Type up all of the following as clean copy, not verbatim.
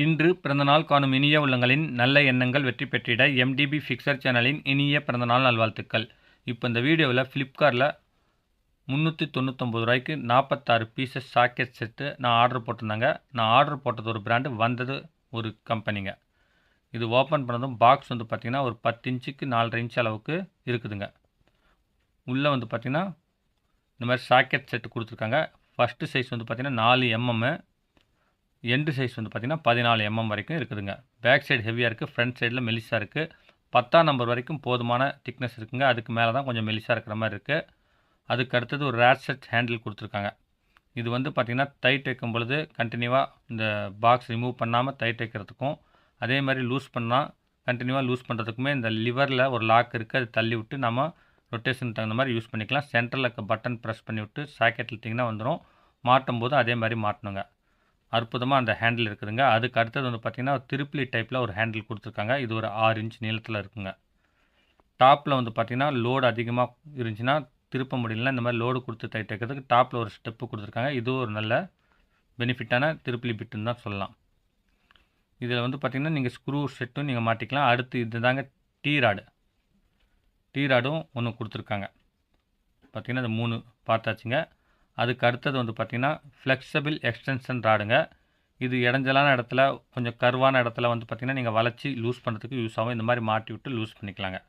இன்று பிறந்தநாள் காணும் இனிய உள்ளங்களின் நல்ல எண்ணங்கள் வெற்றி பெற்றிட MDBfixer சேனலின் இனிய பிறந்தநாள் நல்வாழ்த்துக்கள். இப்போ இந்த வீடியோவில் ஃப்ளிப்கார்ட்டில் 399 ரூபாய்க்கு 46 பீசஸ் சாக்கெட் செட்டு நான் ஆர்டர் போட்டிருந்தாங்க. நான் ஆர்டர் போட்டது ஒரு பிராண்டு, வந்தது ஒரு கம்பெனிங்க. இது ஓப்பன் பண்ணதும் பாக்ஸ் வந்து பார்த்திங்கன்னா ஒரு 10 இன்ச்சுக்கு 4.5 இன்ச் அளவுக்கு இருக்குதுங்க. உள்ளே வந்து பார்த்திங்கன்னா இந்த மாதிரி சாக்கெட் செட்டு கொடுத்துருக்காங்க. ஃபஸ்ட்டு சைஸ் வந்து பார்த்திங்கன்னா 4 mm, எண்டு சைஸ் வந்து பார்த்திங்கன்னா 14 mm வரைக்கும் இருக்குதுங்க. பேக் சைடு ஹெவியாக இருக்குது, ஃப்ரண்ட் சைடில் மெலிசாக இருக்குது. 10ஆம் நம்பர் வரைக்கும் போதுமான திக்னஸ் இருக்குங்க. அதுக்கு மேலே தான் கொஞ்சம் மெலிசாக இருக்கிற மாதிரி இருக்குது. அதுக்கு அடுத்தது ஒரு ரேட்செட் ஹேண்டில் கொடுத்துருக்காங்க. இது வந்து பார்த்திங்கன்னா டைட் வைக்கும் பொழுது கண்டினியூவாக இந்த பாக்ஸ் ரிமூவ் பண்ணாமல் டைட் வைக்கிறதுக்கும், அதே மாதிரி லூஸ் பண்ணால் கண்டினியூவாக லூஸ் பண்ணுறதுக்குமே இந்த லிவரில் ஒரு லாக் இருக்குது. அது தள்ளி விட்டு நம்ம ரொட்டேஷனுக்கு தகுந்த மாதிரி யூஸ் பண்ணிக்கலாம். சென்டரில் இருக்க பட்டன் ப்ரெஸ் பண்ணி விட்டு சாக்கெட்டில் இட்டிங்கன்னா வந்துடும். மாட்டும் போதும் அதே மாதிரி மாட்டணுங்க. அற்புதமாக அந்த ஹேண்டில் இருக்குதுங்க. அதுக்கு அடுத்தது வந்து பார்த்திங்கன்னா திருப்ளி டைப்பில் ஒரு ஹேண்டில் கொடுத்துருக்காங்க. இது ஒரு 6 இன்ச் நீளத்தில் இருக்குங்க. டாப்பில் வந்து பார்த்திங்கன்னா லோடு அதிகமாக இருந்துச்சுன்னா திருப்ப முடியலன்னா இந்த மாதிரி லோடு கொடுத்து டைட் வைக்கிறதுக்கு டாப்பில் ஒரு ஸ்டெப்பு கொடுத்துருக்காங்க. இது ஒரு நல்ல பெனிஃபிட்டான திருப்ளி பிட்டுன்னு தான் சொல்லலாம். இதில் வந்து பார்த்திங்கன்னா நீங்கள் ஸ்க்ரூ செட்டும் நீங்கள் மாட்டிக்கலாம். அடுத்து இது தாங்க டீ ராடும் ஒன்று கொடுத்துருக்காங்க. பார்த்திங்கன்னா இந்த 3 பார்த்தாச்சுங்க. அதுக்கு அடுத்தது வந்து பார்த்திங்கன்னா ஃப்ளெக்சிபிள் எக்ஸ்டென்ஷன் ராடுங்க. இது இடைஞ்சலான இடத்துல, கொஞ்சம் கர்வான இடத்துல வந்து பார்த்திங்கன்னா நீங்கள் வளைச்சி லூஸ் பண்ணுறதுக்கு யூஸ் ஆகும். இந்த மாதிரி மாட்டி விட்டு லூஸ் பண்ணிக்கலாங்க.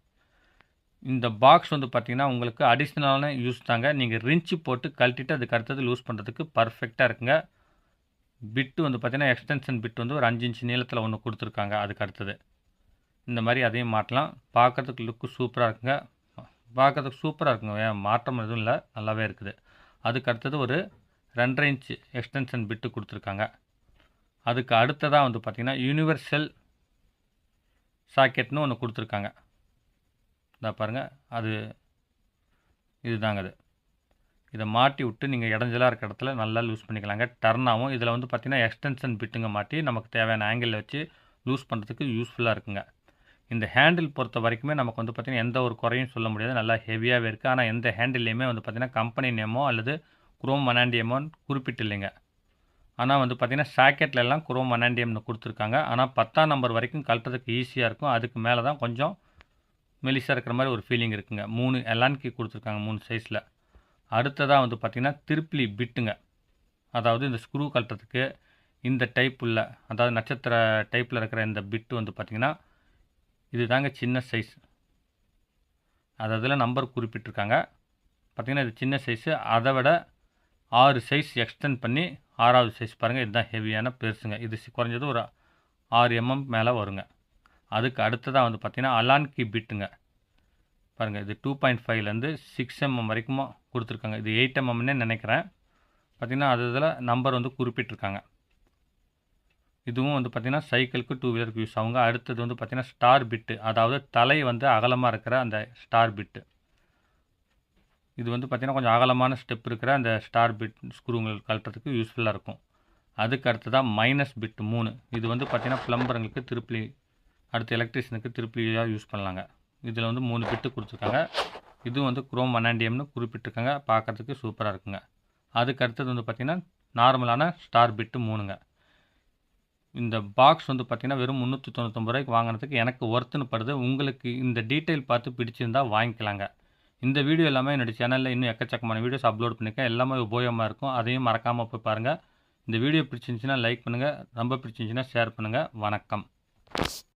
இந்த பாக்ஸ் வந்து பார்த்திங்கன்னா உங்களுக்கு அடிஷ்னலான யூஸ் தாங்க. நீங்கள் ரிஞ்சு போட்டு கழட்டிட்டு அதுக்கு அடுத்தது லூஸ் பண்ணுறதுக்கு பர்ஃபெக்டாக இருக்குங்க. பிட்டு வந்து பார்த்திங்கன்னா எக்ஸ்டென்ஷன் பிட் வந்து ஒரு 5 இன்ச் நீளத்தில் ஒன்று கொடுத்துருக்காங்க. அதுக்கு அடுத்தது இந்த மாதிரி அதையும் மாட்டலாம். பார்க்குறதுக்கு லுக்கு சூப்பராக இருக்குங்க. மாற்றம் எதுவும் இல்லை, நல்லாவே இருக்குது. அதுக்கு அடுத்தது ஒரு 2.5 இன்ச் எக்ஸ்டென்ஷன் பிட்டு கொடுத்துருக்காங்க. அதுக்கு அடுத்ததாக வந்து பார்த்திங்கன்னா யூனிவர்சல் சாக்கெட்னு ஒன்று கொடுத்துருக்காங்க. இதை பாருங்கள், இதுதாங்க அது. இதை மாட்டி விட்டு நீங்கள் இடைஞ்சலாக இருக்க இடத்துல நல்லா லூஸ் பண்ணிக்கலாங்க. டர்ன் ஆகும். இதில் வந்து பார்த்திங்கன்னா எக்ஸ்டென்ஷன் பிட்டுங்க மாட்டி நமக்கு தேவையான ஆங்கிளில் வச்சு லூஸ் பண்ணுறதுக்கு யூஸ்ஃபுல்லாக இருக்குங்க. இந்த ஹேண்டில் பொறுத்த வரைக்குமே நமக்கு வந்து பார்த்திங்கன்னா எந்த ஒரு குறையும் சொல்ல முடியாது. நல்லா ஹெவியாகவே இருக்குது. ஆனால் எந்த ஹேண்டில்லையுமே வந்து பார்த்திங்கன்னா கம்பெனி நேமோ அல்லது குரோம் வனாண்டியமோன்னு குறிப்பிட்டில்லைங்க. ஆனால் வந்து பார்த்திங்கன்னா சாக்கெட்டில் எல்லாம் குரோம் வனாண்டியம்னு கொடுத்துருக்காங்க. ஆனால் 10ஆம் நம்பர் வரைக்கும் கழட்டுறதுக்கு ஈஸியாக இருக்கும். அதுக்கு மேலே தான் கொஞ்சம் மெலிசாக இருக்கிற மாதிரி ஒரு ஃபீலிங் இருக்குங்க. 3 எலான்கி கொடுத்துருக்காங்க, 3 சைஸில். அடுத்ததாக வந்து பார்த்திங்கன்னா திருப்ளி பிட்டுங்க. அதாவது இந்த ஸ்க்ரூ கழட்டுறதுக்கு இந்த டைப் உள்ள, அதாவது நட்சத்திர டைப்பில் இருக்கிற இந்த பிட்டு வந்து பார்த்திங்கன்னா இது தாங்க சின்ன சைஸ். அதில் நம்பர் குறிப்பிட்டிருக்காங்க. பார்த்திங்கன்னா இது சின்ன சைஸு. அதை விட 6 சைஸ் எக்ஸ்டெண்ட் பண்ணி 6வது சைஸ் பாருங்கள். இதுதான் ஹெவியான பெருசுங்க. இது குறைஞ்சது ஒரு 6 mm மேலே வருங்க. அதுக்கு அடுத்ததாக வந்து பார்த்திங்கன்னா அலான்கி பிட்டுங்க. பாருங்கள், இது 2.5லேருந்து 6 mm வரைக்கும் கொடுத்துருக்காங்க. இது 8 mmன்னே நினைக்கிறேன். பார்த்திங்கன்னா இதில் நம்பர் வந்து குறிப்பிட்டிருக்காங்க. இதுவும் வந்து பார்த்திங்கன்னா சைக்கிளுக்கு 2 வீலருக்கு யூஸ் ஆகுங்க. அடுத்தது வந்து பார்த்திங்கன்னா ஸ்டார் பிட்டு, அதாவது தலை வந்து அகலமாக இருக்கிற அந்த ஸ்டார் பிட்டு. இது வந்து பார்த்திங்கன்னா கொஞ்சம் அகலமான ஸ்டெப் இருக்கிற அந்த ஸ்டார் பிட் ஸ்க்ரூங்கள் கழட்டுறதுக்கு யூஸ்ஃபுல்லாக இருக்கும். அதுக்கு அடுத்ததாக மைனஸ் பிட்டு 3. இது வந்து பார்த்திங்கன்னா ப்ளம்பருங்களுக்கு திருப்ளி, அடுத்து எலக்ட்ரிஷியனுக்கு திருப்ளியாக யூஸ் பண்ணலாங்க. இதில் வந்து 3 பிட்டு கொடுத்துருக்காங்க. இதுவும் வந்து குரோம் வனாண்டியம்னு குறிப்பிட்டிருக்காங்க. பார்க்குறதுக்கு சூப்பராக இருக்குங்க. அதுக்கு அடுத்தது வந்து பார்த்திங்கன்னா நார்மலான ஸ்டார் பிட்டு 3ங்க. இந்த பாக்ஸ் வந்து பார்த்திங்கன்னா வெறும் 399 ரூபாய்க்கு வாங்கினதுக்கு எனக்கு ஒர்த்துன்னு படுது. உங்களுக்கு இந்த டீட்டெயில் பார்த்து பிடிச்சிருந்தால் வாங்கிக்கலாங்க. இந்த வீடியோ எல்லாமே என்னுடைய சேனலில் இன்னும் எக்கச்சக்கமான வீடியோஸ் அப்லோட் பண்ணியிருக்கேன். எல்லாமே உபயோகமாக இருக்கும். அதையும் மறக்காமல் போய் பாருங்கள். இந்த வீடியோ பிடிச்சிருந்துச்சின்னா லைக் பண்ணுங்கள், ரொம்ப பிடிச்சிருந்துச்சின்னா ஷேர் பண்ணுங்கள். வணக்கம்.